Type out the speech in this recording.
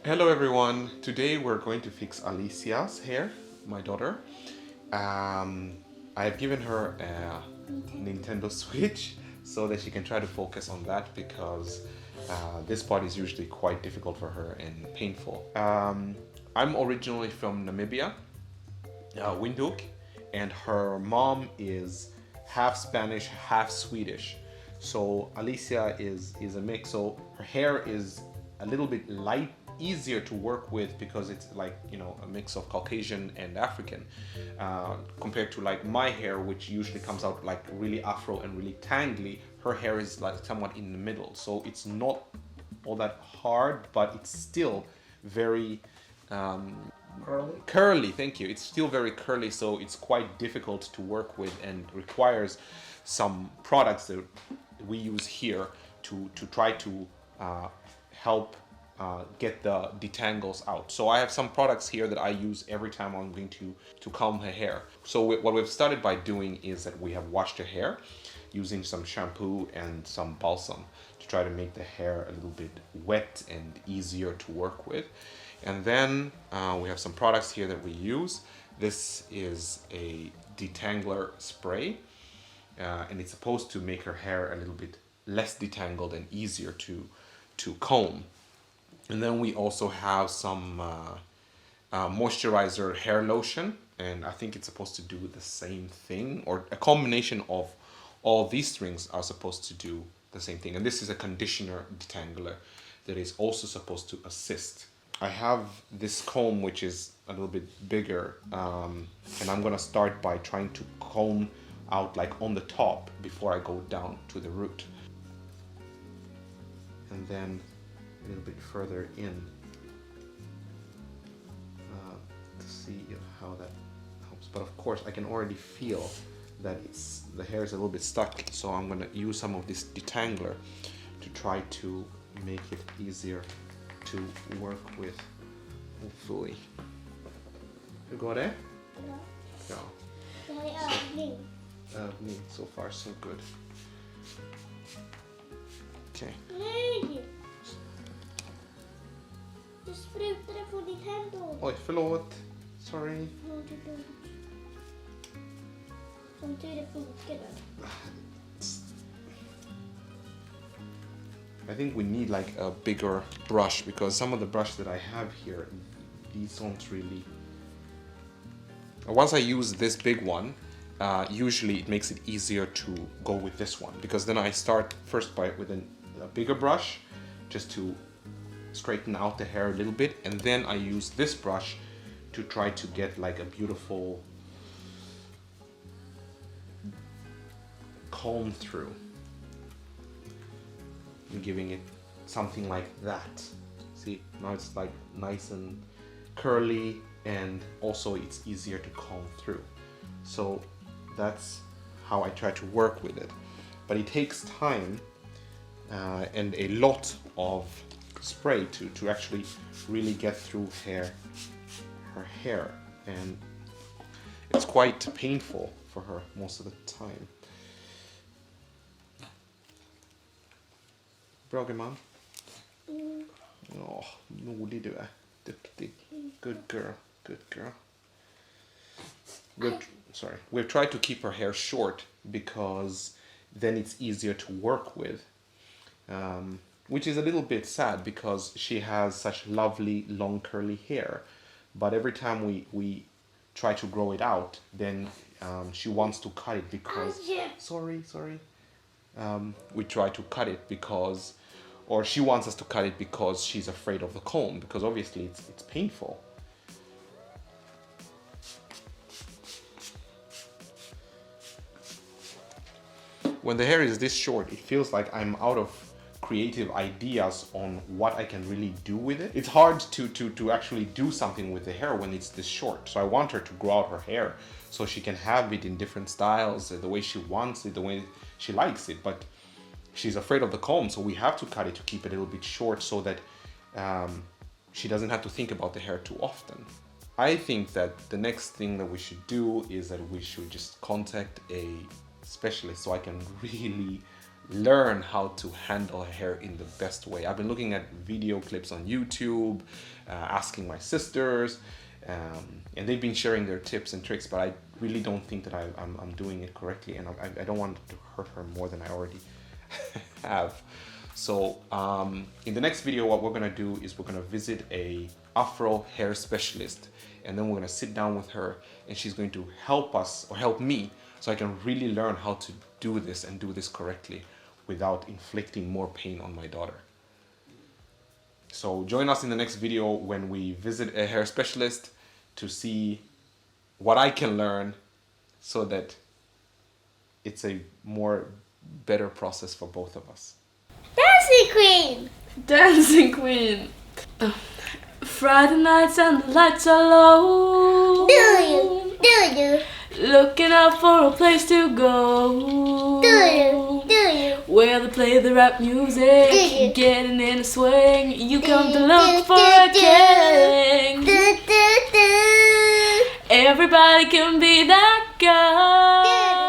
Hello everyone. Today we're going to fix Alicia's hair, my daughter. I have given her a Nintendo Switch so that she can try to focus on that because this part is usually quite difficult for her and painful. I'm originally from Namibia, Windhoek, and her mom is half Spanish, half Swedish. So Alicia is a mix. So her hair is a little bit light, easier to work with because it's like, you know, a mix of Caucasian and African, compared to like my hair, which usually comes out like really afro and really tangly. Her hair is like somewhat in the middle, so it's not all that hard, but it's still very curly. Thank you. It's still very curly, so it's quite difficult to work with and requires some products that we use here to try to help get the detangles out. So I have some products here that I use every time I'm going to comb her hair. So what we've started by doing is that we have washed her hair using some shampoo and some balsam to try to make the hair a little bit wet and easier to work with. And then we have some products here that we use. This is a detangler spray, and it's supposed to make her hair a little bit less detangled and easier to comb. And then we also have some moisturizer hair lotion, and I think it's supposed to do the same thing, or a combination of all these things are supposed to do the same thing. And this is a conditioner detangler that is also supposed to assist. I have this comb which is a little bit bigger, and I'm gonna start by trying to comb out like on the top before I go down to the root. And then a little bit further in to see how that helps. But of course I can already feel that the hair is a little bit stuck, so I'm gonna use some of this detangler to try to make it easier to work with, hopefully. Hur går det? Ja. Det här är övning. Övning, so far so good. Okay. Nej! Du sprutade på ditt händer. Oj, förlåt. Sorry. Som tur det funkade. I think we need like a bigger brush because some of the brush that I have here, these don't really... Once I use this big one, usually it makes it easier to go with this one, because then I start first with a bigger brush just to straighten out the hair a little bit, and then I use this brush to try to get like a beautiful comb through. I'm giving it something like that. See, now it's like nice and curly, and also it's easier to comb through. So that's how I try to work with it. But it takes time and a lot of spray to actually really get through her hair, and it's quite painful for her most of the time. Bra gumman. Åh, modig du är. Duktig. Good girl. Good girl. We've tried to keep her hair short because then it's easier to work with. Which is a little bit sad because she has such lovely long curly hair. But every time we try to grow it out, then she wants to cut it because... Sorry. We try to cut it because... Or she wants us to cut it because she's afraid of the comb, because obviously it's painful. When the hair is this short, it feels like I'm out of creative ideas on what I can really do with it. It's hard to actually do something with the hair when it's this short. So I want her to grow out her hair so she can have it in different styles, the way she wants it, the way she likes it. But she's afraid of the comb, so we have to cut it to keep it a little bit short so that she doesn't have to think about the hair too often. I think that the next thing that we should do is that we should just contact a specialist so I can really learn how to handle hair in the best way. I've been looking at video clips on YouTube, asking my sisters, and they've been sharing their tips and tricks, but I really don't think that I'm doing it correctly, and I don't want to hurt her more than I already have. So in the next video, what we're gonna do is we're gonna visit a Afro hair specialist, and then we're gonna sit down with her, and she's going to help us, or help me, so I can really learn how to do this and do this correctly without inflicting more pain on my daughter. So join us in the next video when we visit a hair specialist to see what I can learn so that it's a more better process for both of us. Dancing Queen! Dancing Queen! Friday nights and the lights are low. Do you? Looking out for a place to go. Do you? Where they play the rap music. Do you? Getting in a swing. You come to Do, look do, for do, a king. Do. Everybody can be that guy.